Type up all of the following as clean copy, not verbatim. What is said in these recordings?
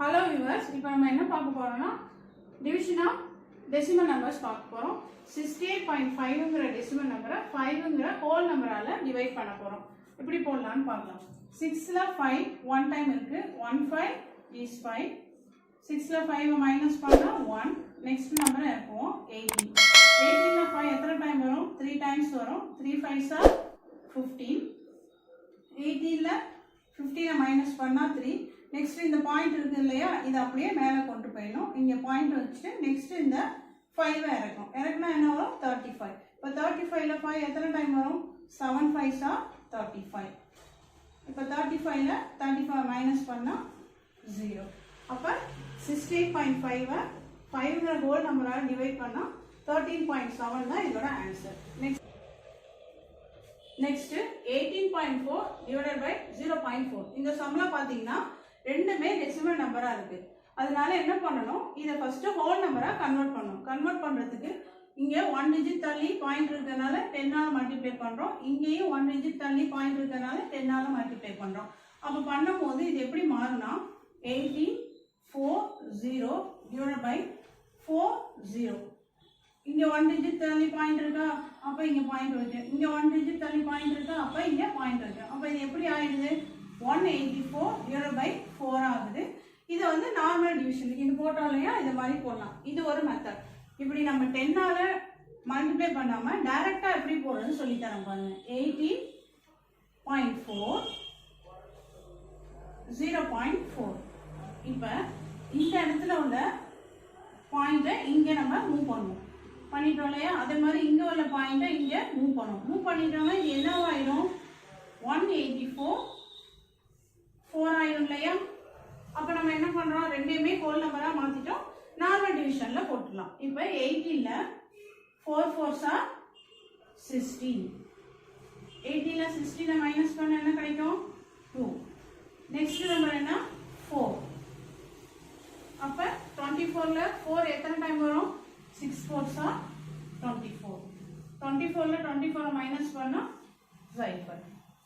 Hello viewers, இப்போ நம்ம என்ன பார்க்க போறோம்னா division of decimal numbers பார்க்க போறோம். 68.5ங்கற decimal number 5ங்கற whole numberால divide பண்ண போறோம். எப்படி போடலாம்னு பார்க்கலாம். 6ல 5 one time இருக்கு. 1 5 is 5. 6ல 5 minus பண்ணா 1. next number இருக்கும் 18. 18ல 5 எத்தனை டைம் வரும்? 3 times வரும். 3 5s are 15. 18ல 15 minus பண்ணா 3. next இந்த பாயிண்ட் இருக்கு இல்லையா, இது அப்படியே மேலே கொண்டு போயிடும். இங்க பாயிண்ட் வச்சு next இந்த 5 இறக்கும். இறக்குனா என்ன வரும்? 35. இப்போ 35ல 5 எத்தனை டைம் வரும்? 7 5s are 35. இப்போ 35ல 35 மைனஸ் பண்ணா 0. அப்ப 68.5 5ங்கற ஹோல் நம்பரால டிவைட் பண்ணா 13.7 தான் இதோட ஆன்சர். next 18.4 divided by 0.4. இந்த சம்ல பாத்தீங்கன்னா ரெண்டுமே டெசிமல் நம்பரா இருக்கு. அதனால என்ன பண்ணனும்? இத ஃபர்ஸ்ட் ஹோல் நம்பரா கன்வர்ட் பண்ணனும். கன்வர்ட் பண்றதுக்கு இங்க 1 டிஜிட் தள்ளி பாயிண்ட் இருக்கனால 10 ஆல மல்டிப்ளை பண்றோம். இங்கேயும் 1 டிஜிட் தள்ளி பாயிண்ட் இருக்கனால 10 ஆல மல்டிப்ளை பண்றோம். அப்ப பண்ணும்போது இது எப்படி மாறும்னா 1840 divided by 40. இங்க 1 டிஜிட் தள்ளி பாயிண்ட் இருக்கா, அப்ப இங்க பாயிண்ட் இருக்கு. இங்க 1 டிஜிட் தள்ளி பாயிண்ட் இருக்கா, அப்ப இங்க பாயிண்ட் இருக்கு. அப்ப இது எப்படி ஆயிடுது? 184 divided by 4 ஆகுது. இது வந்து நார்மல் டிவிஷன். இது போட்டாலையா இது மாதிரி போடலாம். இது ஒரு மெத்தட். இப்படி நம்ம 10 ஆல மல்டிப்ளை பண்ணாம டைரக்டா எப்படி போடுறதுன்னு சொல்லி தரேன் பாருங்க. 18.4 0.4. இப்ப இந்த இடத்துல உள்ள பாயிண்ட இங்க நம்ம மூவ் பண்ணுவோம். பண்ணிட்டோம் இல்லையா, அதே மாதிரி இங்க உள்ள பாயிண்ட இங்க மூவ் பண்ணுவோம். மூவ் பண்ணிட்டோம்னா இது என்னவாயிடும்? 184 4 ஆயிடும் இல்லையா. அப்ப நம்ம என்ன பண்றோம்? ரெண்டையுமே ஹோல் நம்பரா மாத்திட்டோம். நார்மல் டிவிஷன்ல போட்டுடலாம். இப்போ 18ல 4 4s are 16. 18ல 16 மைனஸ் பண்ணா என்ன கிடைக்கும்? 2. நெக்ஸ்ட் நம்பர் என்ன? 4. அப்ப 24ல 4 எத்தனை டைம் வரும்? 6 4s are 24. 24ல 24 மைனஸ் பண்ணா 0.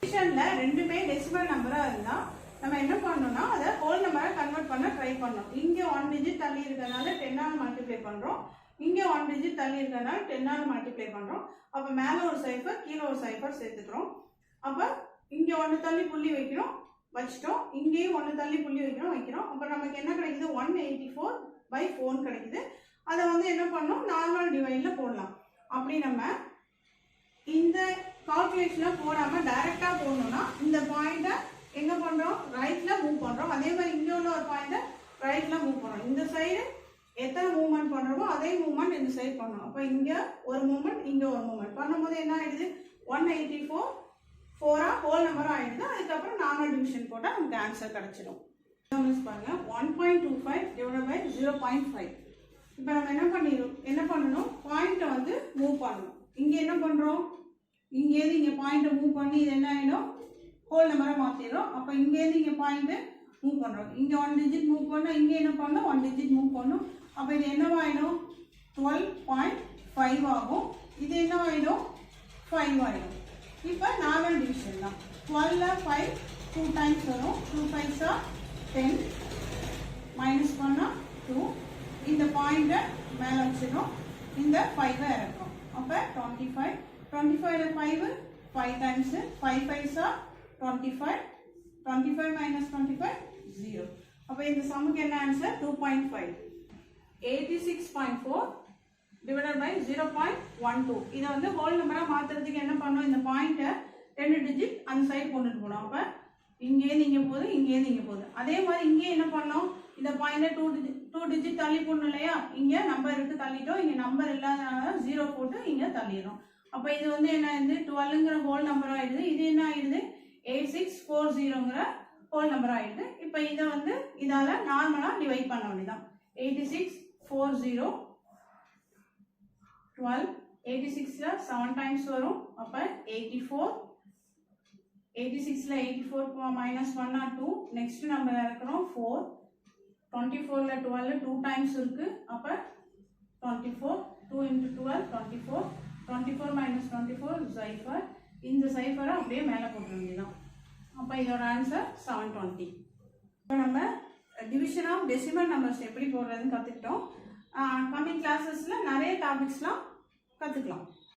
டிவிஷன்ல ரெண்டுமே டெசிமல் நம்பரா இருந்தா நம்ம என்ன பண்ணனும்னா அத ஹோல் நம்பரா கன்வர்ட் பண்ண ட்ரை பண்ணனும். இங்க 1 டிஜிட் தள்ளி இருக்கனால 10 ஆல மல்டிப்ளை பண்றோம். இங்க 1 டிஜிட் தள்ளி இருக்கனால 10 ஆல மல்டிப்ளை பண்றோம். அப்ப மேல ஒரு சைஃபர் கீழ ஒரு சைஃபர் சேர்த்துக்கிறோம். அப்ப இங்க 1 தள்ளி புள்ளி வைக்கிறோம், வச்சிட்டோம். இங்கேயும் 1 தள்ளி புள்ளி வைக்கிறோம். அப்ப நமக்கு என்ன கிடைக்குது? 184/4 கிடைக்குது. அத வந்து என்ன பண்ணனும்? நார்மல் டிவைட்ல போடலாம். அப்படி நம்ம இந்த கால்குலேஷன்ல போடாம டைரக்டா போடணும்னா இந்த பாயிண்ட எங்க பண்றோம்? ரைட்ல மூவ் பண்றோம். அதே மாதிரி இங்க உள்ள ஒரு பாயிண்ட ரைட்ல மூவ் பண்றோம். இந்த சைடு எத்தனை மூவ்மெண்ட் பண்றோமோ அதே மூவ்மெண்ட் இந்த சைடு பண்ணனும். அப்ப இங்க ஒரு மூவ்மெண்ட், இங்க ஒரு மூவ்மெண்ட் பண்ணும்போது என்ன ஆயிடுது? 184 4 ஹோல் நம்பர் ஆயிடுது. அதுக்கு அப்புறம் நார்மல் டிவிஷன் போட்டா நமக்கு ஆன்சர் கிடைச்சிடும். பாருங்க 1.25 divided by 0.5. இப்போ நம்ம என்ன பண்ணணும்? பாயிண்ட வந்து மூவ் பண்ணணும். இங்க என்ன பண்றோம்? இங்க இருந்து இங்க பாயிண்ட மூவ் பண்ணி இது என்ன ஆயிடும்? ஹோல் நம்பரா மாத்திரோம். அப்ப இங்க இருந்து இங்க பாயிண்ட் மூவ் பண்றோம். இங்க 1 டிஜிட் மூவ் பண்ணா இங்க என்ன பண்ணனும்? 1 டிஜிட் மூவ் பண்ணனும். அப்ப இது என்னவாயிடும்? 12.5 ஆகும். இது என்னவாயிடும்? 5 ஆயிடும். இப்போ நார்மல் டிவிஷன் தான். 12ல 5 2 டைம்ஸ் வரும். 2 5s are 10 மைனஸ் பண்ணா 2. இந்த பாயிண்ட மேல வச்சிரோம். இந்த 5 இறக்கும். அப்ப 25. 25ல 5 5 டைம்ஸ் 5 5s are 25. 25 minus 25 0. அப்ப இந்த சம்முக்கு என்ன ஆன்சர்? 2.5. 86.4 divided by 0.12. இத வந்து ஹோல் நம்பரா மாத்துறதுக்கு என்ன பண்ணனும்? இந்த பாயிண்ட 2 டிஜிட் அந்த சைடு கொண்டுட்டு போறோம். அப்ப இங்கே நீங்க போகுது, இங்கே நீங்க போகுது. அதே மாதிரி இங்கே என்ன பண்ணோம்? இந்த பாயிண்ட 2 டிஜிட் தள்ளி போடணும் இல்லையா. இங்க நம்பர் இருக்கு தள்ளிட்டோம். இங்க நம்பர் இல்லாதனால 0 போட்டு இங்க தள்ளிரோம். அப்ப இது வந்து என்ன ஆயிடுது? 12ங்கற ஹோல் நம்பர் ஆயிடுது. இது என்ன ஆயிடுது? 8640ங்கற ஹோல் நம்பர் ஆயிடுது. இப்போ இத வந்து இதால நார்மலா டிவைட் பண்ண வேண்டியதான். 8640 12 86ல 7 டைம்ஸ் வரும். அப்ப 84. 86ல 84 மைனஸ் பண்ணா 2. நெக்ஸ்ட் நம்பர் இறக்குறோம் 4. 24ல 12 2 டைம்ஸ் இருக்கு. அப்ப 24 2 into 12 24. 24 minus 24 0. இந்த சைஃபரை அப்படியே மேலே போட்டுற வேண்டியதான். அப்போ இதோட ஆன்சர் 720. இப்போ நம்ம டிவிஷன் ஆஃப் டெசிமல் நம்பர்ஸ் எப்படி போடுறதுன்னு கற்றுக்கிட்டோம். கம்மிங் கிளாஸஸில் நிறைய டாபிக்ஸ்லாம் கற்றுக்கலாம்.